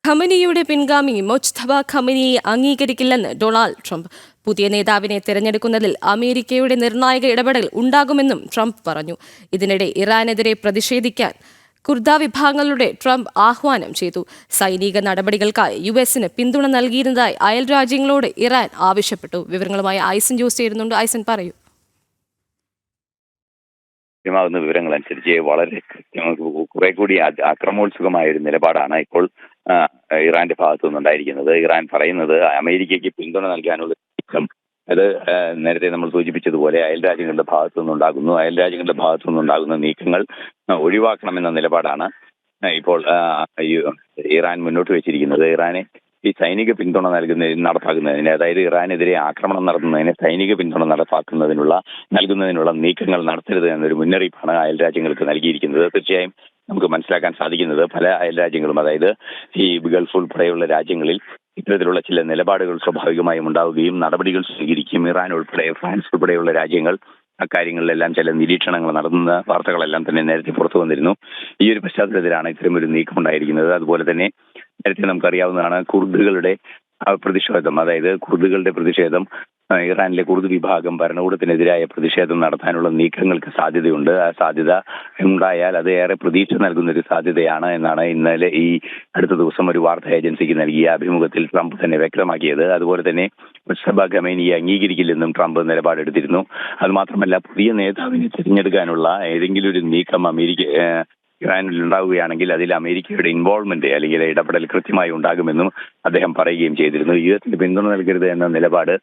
ഖമനിയുടെ പിൻഗാമി Mojtaba ഖമനിയെ അംഗീകരിക്കില്ലെന്ന് Donald Trump. പുതിയ നേതാവിനെ തിരഞ്ഞെടുക്കുന്നതിൽ അമേരിക്കയുടെ നിർണായക ഇടപെടൽ ഉണ്ടാകുമെന്നും ട്രംപ് പറഞ്ഞു. ഇതിനിടെ ഇറാനെതിരെ പ്രതിഷേധിക്കാൻ കുർദ വിഭാഗങ്ങളുടെ ട്രംപ് ആഹ്വാനം ചെയ്തു. സൈനിക നടപടികൾക്കായി യുഎസിന് പിന്തുണ നൽകിയിരുന്നതായി അയൽരാജ്യങ്ങളോട് ഇറാൻ ആവശ്യപ്പെട്ടു. വിവരങ്ങളുമായി ഐസൻ ജോസ് ചേരുന്നുണ്ട്. ഐസൻ, പറയൂ. ലഭ്യമാകുന്ന വിവരങ്ങൾ അനുസരിച്ച് വളരെ കുറെ കൂടി അക്രമോത്സുകമായ ഒരു നിലപാടാണ് ഇപ്പോൾ ഇറാന്റെ ഭാഗത്തു നിന്നുണ്ടായിരിക്കുന്നത്. ഇറാൻ പറയുന്നത് അമേരിക്കയ്ക്ക് പിന്തുണ നൽകാനുള്ള നീക്കം അത് നേരത്തെ നമ്മൾ സൂചിപ്പിച്ചതുപോലെ അയൽരാജ്യങ്ങളുടെ ഭാഗത്തു നിന്നുണ്ടാകുന്നു. അയൽരാജ്യങ്ങളുടെ ഭാഗത്തു നിന്നുണ്ടാകുന്ന നീക്കങ്ങൾ ഒഴിവാക്കണമെന്ന നിലപാടാണ് ഇപ്പോൾ ഇറാൻ മുന്നോട്ട് വെച്ചിരിക്കുന്നത്. ഇറാനെ ഈ സൈനിക പിന്തുണ നടപ്പാക്കുന്നതിന്, അതായത് ഇറാനെതിരെ ആക്രമണം നടത്തുന്നതിന് സൈനിക പിന്തുണ നൽകുന്നതിനുള്ള നീക്കങ്ങൾ നടത്തരുത് എന്നൊരു മുന്നറിയിപ്പാണ് അയൽരാജ്യങ്ങൾക്ക് നൽകിയിരിക്കുന്നത്. തീർച്ചയായും നമുക്ക് മനസ്സിലാക്കാൻ സാധിക്കുന്നത് പല അയൽരാജ്യങ്ങളും, അതായത് ഈ ഗൾഫ് ഉൾപ്പെടെയുള്ള രാജ്യങ്ങളിൽ ഇത്തരത്തിലുള്ള ചില നിലപാടുകൾ സ്വാഭാവികമായും ഉണ്ടാവുകയും നടപടികൾ സ്വീകരിക്കും. ഇറാൻ ഉൾപ്പെടെ, ഫ്രാൻസ് ഉൾപ്പെടെയുള്ള രാജ്യങ്ങൾ അക്കാര്യങ്ങളിലെല്ലാം ചില നിരീക്ഷണങ്ങൾ നടത്തുന്ന വാർത്തകളെല്ലാം തന്നെ നേരത്തെ പുറത്തു വന്നിരുന്നു. ഈ ഒരു പശ്ചാത്തലത്തിലാണ് ഇത്തരമൊരു നീക്കം ഉണ്ടായിരിക്കുന്നത്. അതുപോലെ തന്നെ നേരത്തെ നമുക്കറിയാവുന്നതാണ് കുർദുകളുടെ പ്രതിഷേധം, അതായത് കുർദുകളുടെ പ്രതിഷേധം, ഇറാനിലെ കുർദ് വിഭാഗം ഭരണകൂടത്തിനെതിരായ പ്രതിഷേധം നടത്താനുള്ള നീക്കങ്ങൾക്ക് സാധ്യതയുണ്ട്. ആ സാധ്യത ഉണ്ടായാൽ അത് ഏറെ പ്രതീക്ഷ നൽകുന്ന ഒരു സാധ്യതയാണ് എന്നാണ് ഇന്നലെ ഈ അടുത്ത ദിവസം ഒരു വാർത്താ ഏജൻസിക്ക് നൽകിയ അഭിമുഖത്തിൽ ട്രംപ് തന്നെ വ്യക്തമാക്കിയത്. അതുപോലെ തന്നെ മുജ്തബ ഖമേനിയെ അംഗീകരിക്കില്ലെന്നും ട്രംപ് നിലപാടെടുത്തിരുന്നു. അതുമാത്രമല്ല, പുതിയ നേതാവിനെ തിരഞ്ഞെടുക്കാനുള്ള ഏതെങ്കിലും ഒരു നീക്കം ഇറാനിൽ ഉണ്ടാവുകയാണെങ്കിൽ അതിൽ അമേരിക്കയുടെ ഇൻവോൾവ്മെന്റ് അല്ലെങ്കിൽ ഇടപെടൽ കൃത്യമായി ഉണ്ടാകുമെന്നും അദ്ദേഹം പറയുകയും ചെയ്തിരുന്നു. യുഎസിന് പിന്തുണ നൽകരുത് എന്ന നിലപാട്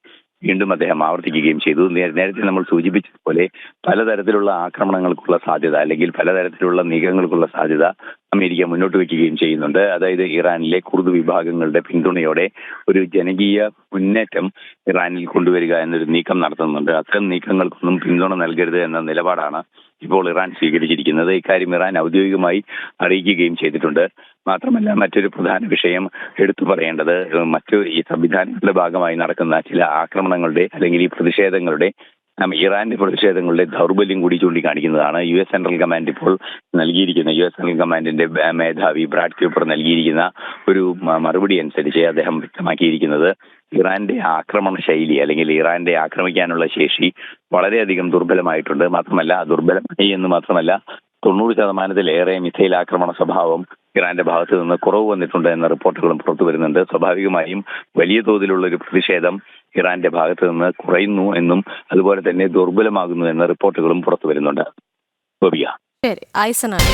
വീണ്ടും അദ്ദേഹം ആവർത്തിക്കുകയും ചെയ്തു. നേരത്തെ നമ്മൾ സൂചിപ്പിച്ചതുപോലെ പലതരത്തിലുള്ള ആക്രമണങ്ങൾക്കുള്ള സാധ്യത അല്ലെങ്കിൽ പലതരത്തിലുള്ള നീക്കങ്ങൾക്കുള്ള സാധ്യത അമേരിക്ക മുന്നോട്ട് വയ്ക്കുകയും ചെയ്യുന്നുണ്ട്. അതായത് ഇറാനിലെ കുർദ് വിഭാഗങ്ങളുടെ പിന്തുണയോടെ ഒരു ജനകീയ മുന്നേറ്റം ഇറാനിൽ കൊണ്ടുവരിക എന്നൊരു നീക്കം നടത്തുന്നുണ്ട്. അത്തരം നീക്കങ്ങൾക്കൊന്നും പിന്തുണ നൽകരുത് എന്ന നിലപാടാണ് ഇപ്പോൾ ഇറാൻ സ്വീകരിച്ചിരിക്കുന്നത്. ഇക്കാര്യം ഇറാൻ ഔദ്യോഗികമായി അറിയിക്കുകയും ചെയ്തിട്ടുണ്ട്. മാത്രമല്ല, മറ്റൊരു പ്രധാന വിഷയം എടുത്തു പറയേണ്ടത് ഈ സംവിധാനങ്ങളുടെ ഭാഗമായി നടക്കുന്ന ചില ആക്രമണങ്ങളുടെ അല്ലെങ്കിൽ ഈ പ്രതിഷേധങ്ങളുടെ, ഇറാന്റെ പ്രതിഷേധങ്ങളുടെ ദൗർബല്യം കൂടി ചൂണ്ടിക്കാണിക്കുന്നതാണ്. യുഎസ് സെൻട്രൽ കമാൻഡ് ഇപ്പോൾ യുഎസ് സെൻട്രൽ കമാൻഡിന്റെ മേധാവി ബ്രാഡ് ക്യൂപ്പർ നൽകിയിരിക്കുന്ന ഒരു മറുപടി അനുസരിച്ച് അദ്ദേഹം വ്യക്തമാക്കിയിരിക്കുന്നത് ഇറാന്റെ ആക്രമണ ശൈലി അല്ലെങ്കിൽ ഇറാന്റെ ആക്രമിക്കാനുള്ള ശേഷി വളരെയധികം ദുർബലമായിട്ടുണ്ട്. ദുർബലമായി എന്ന് മാത്രമല്ല 90% മിസൈൽ ആക്രമണ സ്വഭാവം ഇറാന്റെ ഭാഗത്ത് നിന്ന് കുറവ് വന്നിട്ടുണ്ട് എന്ന റിപ്പോർട്ടുകളും പുറത്തു വരുന്നുണ്ട്. സ്വാഭാവികമായും വലിയ തോതിലുള്ള ഒരു പ്രതിഷേധം ഇറാന്റെ ഭാഗത്ത് നിന്ന് കുറയുന്നു എന്നും അതുപോലെ തന്നെ ദുർബലമാകുന്നു എന്ന റിപ്പോർട്ടുകളും പുറത്തു വരുന്നുണ്ട്. ശരി, ഐസനാണ്.